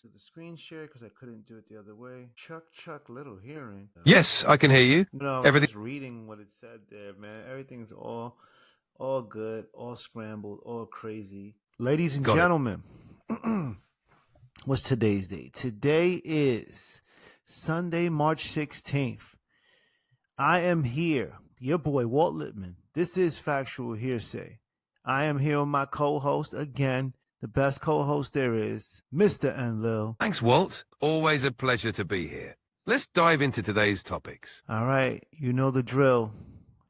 do the screen share because I couldn't do it the other way. Chuck, little hearing. Yes, I can hear you. No, I was Everything. just reading what it said there, man. Everything's all good, all scrambled, all crazy. Ladies and Got it. gentlemen, what's today's date? Today is Sunday, March 16th. I am here, your boy Walt Litman. This is Factual Hearsay. I am here with my co-host again, the best co-host there is, Mr. Enlil. Thanks, Walt. Always a pleasure to be here. Let's dive into today's topics. All right, you know the drill.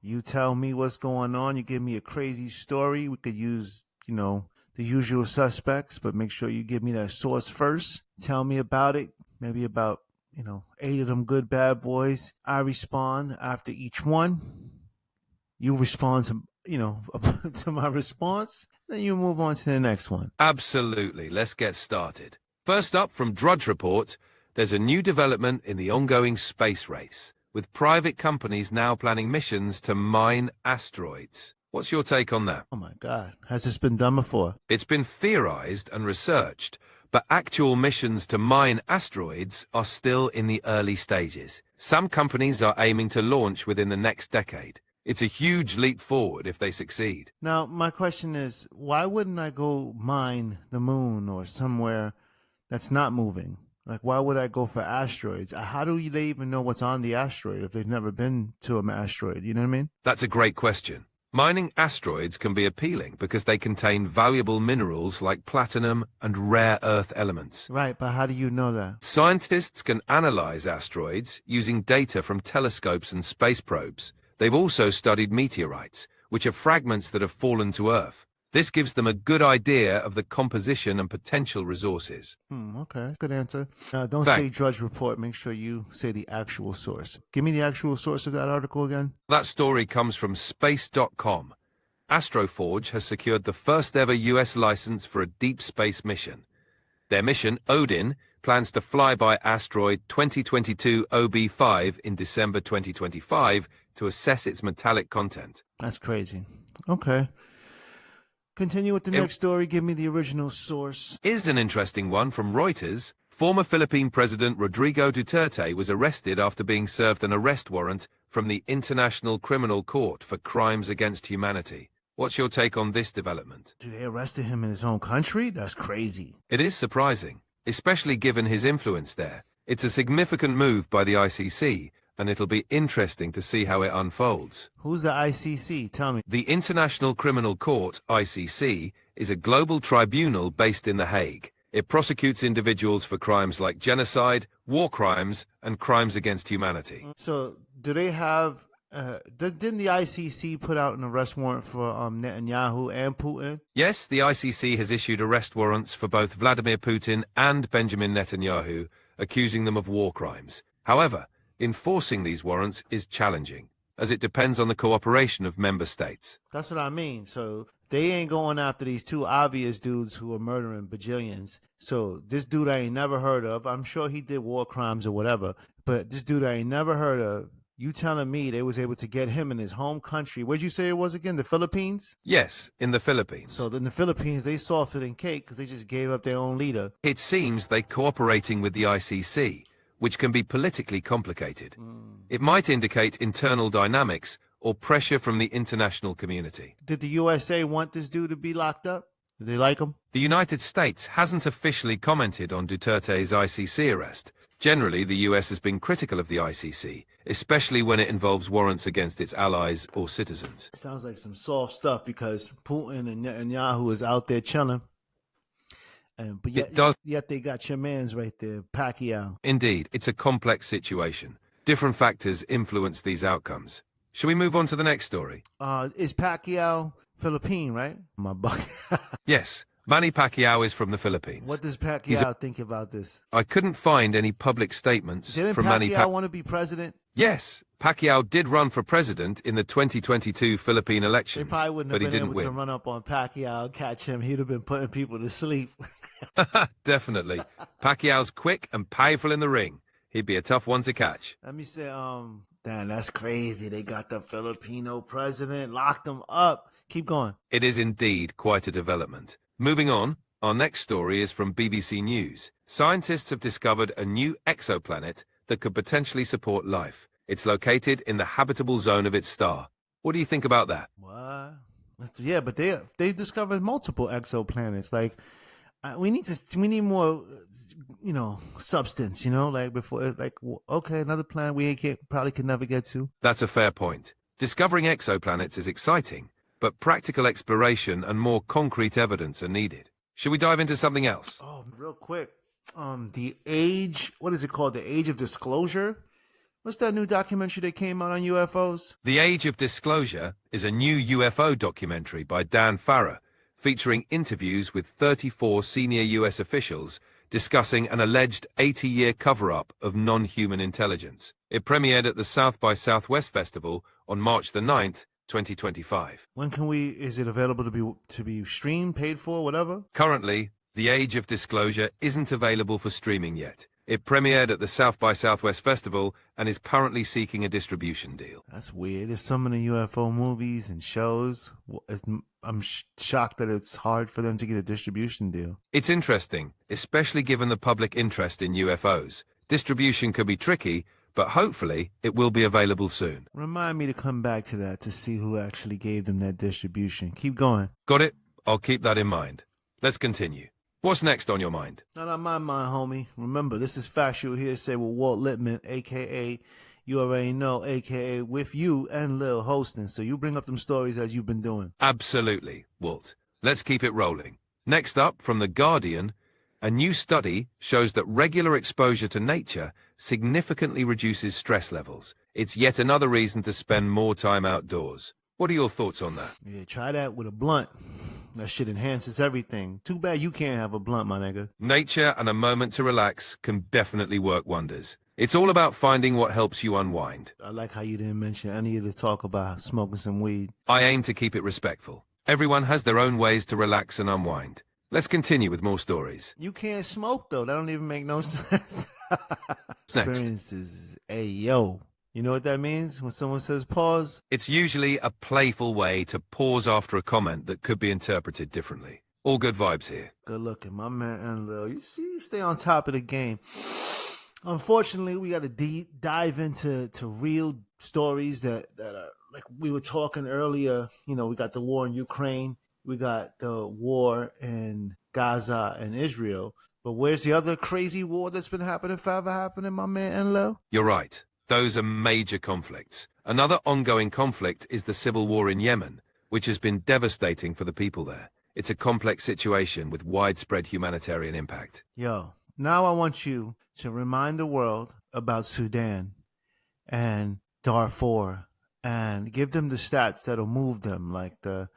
You tell me what's going on. You give me a crazy story. We could use, the usual suspects, but make sure you give me that source first. Tell me about it. Maybe about, 8 of them good bad boys. I respond after each one. You respond to, to my response. Then you move on to the next one. Absolutely. Let's get started. First up, from Drudge Report, there's a new development in the ongoing space race, with private companies now planning missions to mine asteroids. What's your take on that? Oh my God. Has this been done before? It's been theorized and researched, but actual missions to mine asteroids are still in the early stages. Some companies are aiming to launch within the next decade. It's a huge leap forward if they succeed. Now, my question is, why wouldn't I go mine the moon or somewhere that's not moving? Like, why would I go for asteroids? How do they even know what's on the asteroid if they've never been to an asteroid? You know what I mean? That's a great question. Mining asteroids can be appealing because they contain valuable minerals like platinum and rare earth elements. Right, but how do you know that? Scientists can analyze asteroids using data from telescopes and space probes. They've also studied meteorites, which are fragments that have fallen to Earth. This gives them a good idea of the composition and potential resources. Okay, good answer. Don't say Drudge Report. Make sure you say the actual source. Give me the actual source of that article again. That story comes from space.com. Astroforge has secured the first ever US license for a deep space mission. Their mission, Odin, plans to fly by asteroid 2022 OB5 in December 2025 to assess its metallic content. That's crazy. Okay. Continue with the next story. Give me the original source. Is an interesting one from Reuters. Former Philippine President Rodrigo Duterte was arrested after being served an arrest warrant from the International Criminal Court for crimes against humanity. What's your take on this development? They arrested him in his own country? That's crazy. It is surprising, especially given his influence there. It's a significant move by the ICC, and it'll be interesting to see how it unfolds. Who's the ICC? Tell me. The International Criminal Court, ICC, is a global tribunal based in The Hague. It prosecutes individuals for crimes like genocide, war crimes, and crimes against humanity. So, do they have... didn't the ICC put out an arrest warrant for Netanyahu and Putin? Yes, the ICC has issued arrest warrants for both Vladimir Putin and Benjamin Netanyahu, accusing them of war crimes. However, enforcing these warrants is challenging, as it depends on the cooperation of member states. That's what I mean. So they ain't going after these two obvious dudes who are murdering bajillions. So this dude I ain't never heard of, I'm sure he did war crimes or whatever, but this dude I ain't never heard of, you telling me they was able to get him in his home country. Where'd you say it was again? The Philippines? Yes, in the Philippines. So in the Philippines, they softer than cake because they just gave up their own leader. It seems they're cooperating with the ICC, which can be politically complicated. It might indicate internal dynamics or pressure from the international community. Did the USA want this dude to be locked up? Did they like him? The United States hasn't officially commented on Duterte's ICC arrest. Generally, the US has been critical of the ICC, especially when it involves warrants against its allies or citizens. Sounds like some soft stuff because Putin and Netanyahu is out there chilling. But yet they got your mans right there, Pacquiao. Indeed, it's a complex situation. Different factors influence these outcomes. Shall we move on to the next story? Is Pacquiao Philippine, right? My buck. Yes, Manny Pacquiao is from the Philippines. What does Pacquiao think about this? I couldn't find any public statements from Manny Pacquiao want to be president? Yes, Pacquiao did run for president in the 2022 Philippine elections, they probably wouldn't but have he been didn't able win. to run up on Pacquiao and catch him. He'd have been putting people to sleep. Definitely. Pacquiao's quick and powerful in the ring. He'd be a tough one to catch. Let me say, damn, that's crazy. They got the Filipino president, locked him up. Keep going. It is indeed quite a development. Moving on, our next story is from BBC News. Scientists have discovered a new exoplanet that could potentially support life. It's located in the habitable zone of its star. What do you think about that? What? Yeah, but they discovered multiple exoplanets. Like we need more, substance. Like before, like okay, another planet we probably could never get to. That's a fair point. Discovering exoplanets is exciting, but practical exploration and more concrete evidence are needed. Should we dive into something else? Oh, real quick. The age. What is it called? The Age of Disclosure. What's that new documentary that came out on UFOs? The Age of Disclosure is a new UFO documentary by Dan Farrer, featuring interviews with 34 senior US officials discussing an alleged 80-year cover-up of non-human intelligence. It premiered at the South by Southwest Festival on March the 9th, 2025. When can we? Is it available to be streamed, paid for, whatever? Currently, The Age of Disclosure isn't available for streaming yet. It premiered at the South by Southwest Festival and is currently seeking a distribution deal. That's weird. There's so many UFO movies and shows. I'm shocked that it's hard for them to get a distribution deal. It's interesting, especially given the public interest in UFOs. Distribution could be tricky, but hopefully it will be available soon. Remind me to come back to that to see who actually gave them that distribution. Keep going. Got it? I'll keep that in mind. Let's continue. What's next on your mind? Not on my mind, homie. Remember, this is Factual Hearsay with Walt Litman, a.k.a. You already know, a.k.a. with you and Lil hosting. So you bring up them stories as you've been doing. Absolutely, Walt. Let's keep it rolling. Next up, from The Guardian, a new study shows that regular exposure to nature significantly reduces stress levels. It's yet another reason to spend more time outdoors. What are your thoughts on that? Yeah, try that with a blunt. That shit enhances everything. Too bad you can't have a blunt, my nigga. Nature and a moment to relax can definitely work wonders. It's all about finding what helps you unwind. I like how you didn't mention any of the talk about smoking some weed. I aim to keep it respectful. Everyone has their own ways to relax and unwind. Let's continue with more stories. You can't smoke, though. That don't even make no sense. Experiences. Hey, yo. You know what that means when someone says pause? It's usually a playful way to pause after a comment that could be interpreted differently. All good vibes here. Good looking, my man Enlil. You see, you stay on top of the game. Unfortunately, we got to dive into real stories that are, like we were talking earlier. We got the war in Ukraine. We got the war in Gaza and Israel. But where's the other crazy war that's been happening, my man Enlil? You're right. Those are major conflicts. Another ongoing conflict is the civil war in Yemen, which has been devastating for the people there. It's a complex situation with widespread humanitarian impact. Yo, now I want you to remind the world about Sudan and Darfur and give them the stats that'll move them, like the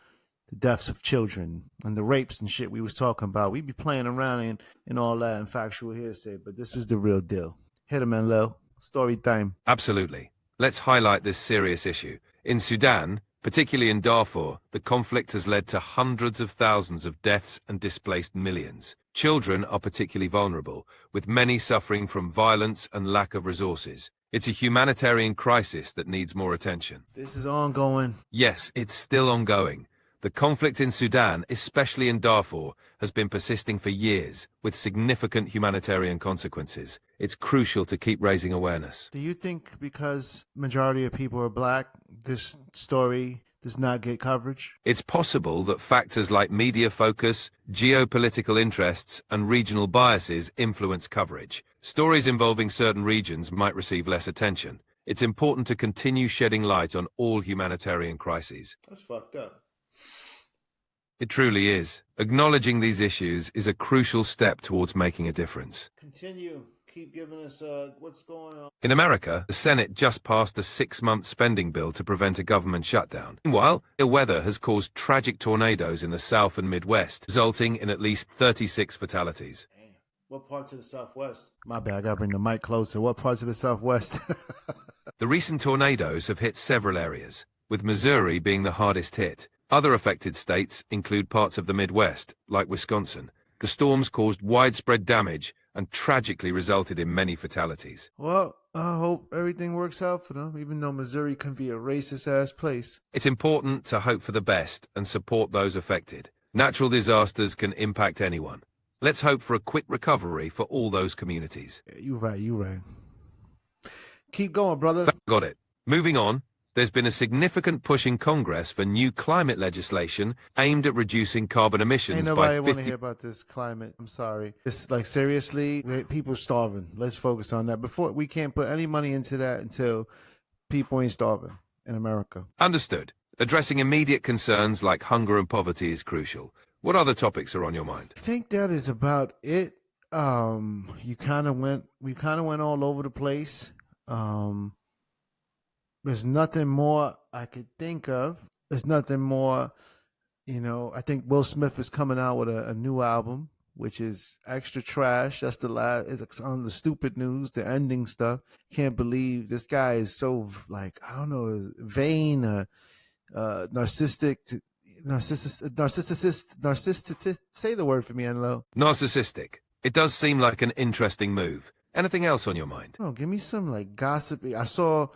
deaths of children and the rapes and shit we was talking about. We be playing around and all that in Factual Hearsay, but this is the real deal. Hit him, Enlil. Story time. Absolutely. Let's highlight this serious issue. In Sudan, particularly in Darfur, the conflict has led to hundreds of thousands of deaths and displaced millions. Children are particularly vulnerable, with many suffering from violence and lack of resources. It's a humanitarian crisis that needs more attention. This is ongoing. Yes, it's still ongoing. The conflict in Sudan, especially in Darfur, has been persisting for years, with significant humanitarian consequences. It's crucial to keep raising awareness. Do you think because majority of people are black, this story does not get coverage? It's possible that factors like media focus, geopolitical interests, and regional biases influence coverage. Stories involving certain regions might receive less attention. It's important to continue shedding light on all humanitarian crises. That's fucked up. It truly is. Acknowledging these issues is a crucial step towards making a difference. Continue. Keep giving us what's going on. In America, the Senate just passed a 6-month spending bill to prevent a government shutdown. Meanwhile, the weather has caused tragic tornadoes in the South and Midwest, resulting in at least 36 fatalities. Damn. What parts of the Southwest? My bad, I gotta bring the mic closer. What parts of the Southwest? The recent tornadoes have hit several areas, with Missouri being the hardest hit. Other affected states include parts of the Midwest, like Wisconsin. The storms caused widespread damage and tragically resulted in many fatalities. Well, I hope everything works out for them, even though Missouri can be a racist-ass place. It's important to hope for the best and support those affected. Natural disasters can impact anyone, Let's hope for a quick recovery for all those communities. You right, you right. Keep going, brother. Got it. Moving on, there's been a significant push in Congress for new climate legislation aimed at reducing carbon Ain't emissions nobody by want to 50. hear about this climate. I'm sorry. It's like seriously, people starving. Let's focus on that. Before we can't put any money into that until people ain't starving in America. Understood. Addressing immediate concerns like hunger and poverty is crucial. What other topics are on your mind? I think that is about it. We kind of went all over the place. Um, there's nothing more I could think of. There's nothing more, I think Will Smith is coming out with a new album, which is extra trash. That's the last. It's on the stupid news, the ending stuff. Can't believe this guy is so like I don't know, vain, narcissistic, narcissistic. Say the word for me, Enlil. Narcissistic. It does seem like an interesting move. Anything else on your mind? Oh, give me some like gossip. I saw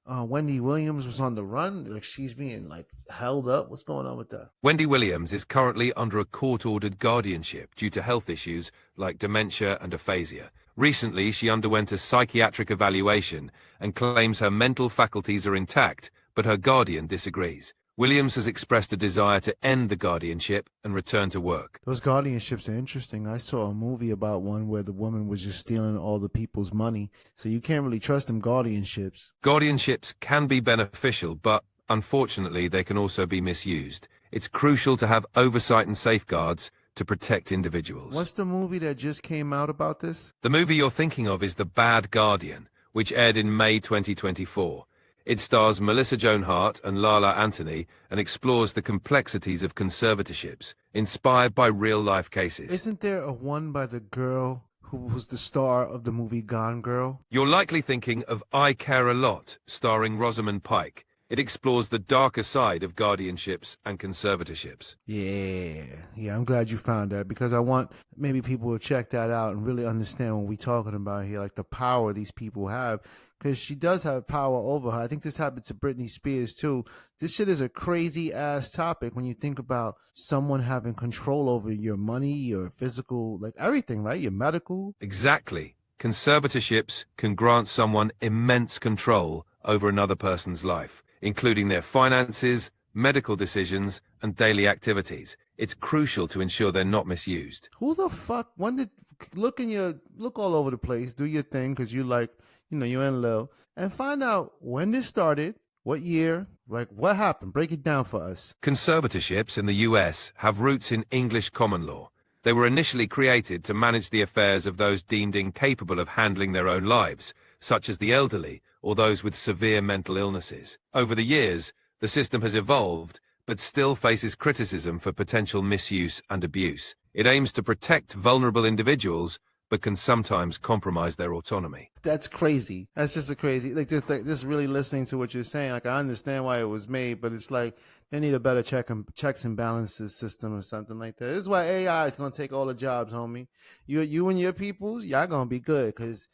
Wendy Williams was on the run. Like she's being like held up. What's going on with that? Wendy Williams is currently under a court-ordered guardianship due to health issues like dementia and aphasia. Recently, she underwent a psychiatric evaluation and claims her mental faculties are intact, but her guardian disagrees. Williams has expressed a desire to end the guardianship and return to work. Those guardianships are interesting. I saw a movie about one where the woman was just stealing all the people's money. So you can't really trust them guardianships. Guardianships can be beneficial, but unfortunately, they can also be misused. It's crucial to have oversight and safeguards to protect individuals. What's the movie that just came out about this? The movie you're thinking of is The Bad Guardian, which aired in May 2024. It stars Melissa Joan Hart and Lala Anthony and explores the complexities of conservatorships, inspired by real-life cases. Isn't there a one by the girl who was the star of the movie Gone Girl? You're likely thinking of I Care a Lot, starring Rosamund Pike. It explores the darker side of guardianships and conservatorships. Yeah, I'm glad you found that because I want maybe people will check that out and really understand what we're talking about here, like the power these people have. Because she does have power over her. I think this happened to Britney Spears too. This shit is a crazy ass topic when you think about someone having control over your money, your physical, like everything, right? Your medical. Exactly. Conservatorships can grant someone immense control over another person's life, including their finances, medical decisions, and daily activities. It's crucial to ensure they're not misused. Who the fuck? When did look all over the place, do your thing because you like, you and Lil, and find out when this started, what year, like what happened. Break it down for us. Conservatorships in the US have roots in English common law. They were initially created to manage the affairs of those deemed incapable of handling their own lives, such as the elderly or those with severe mental illnesses. Over the years, the system has evolved, but still faces criticism for potential misuse and abuse. It aims to protect vulnerable individuals, but can sometimes compromise their autonomy. That's crazy. That's just a crazy, just really listening to what you're saying. Like, I understand why it was made, but it's like they need a better checks and balances system or something like that. This is why AI is going to take all the jobs, homie. You and your peoples, y'all going to be good because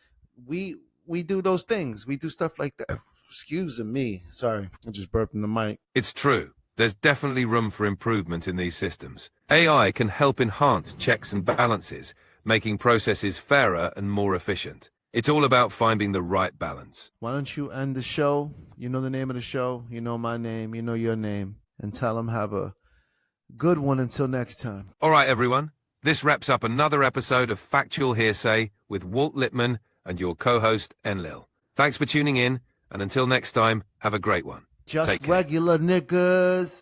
we do those things. We do stuff like that. Excuse me. Sorry, I just burped in the mic. It's true. There's definitely room for improvement in these systems. AI can help enhance checks and balances, making processes fairer and more efficient. It's all about finding the right balance. Why don't you end the show? You know the name of the show. You know my name. You know your name. And tell them have a good one until next time. All right, everyone. This wraps up another episode of Factual Hearsay with Walt Litman and your co-host, Enlil. Thanks for tuning in, and until next time, have a great one. Just regular niggas.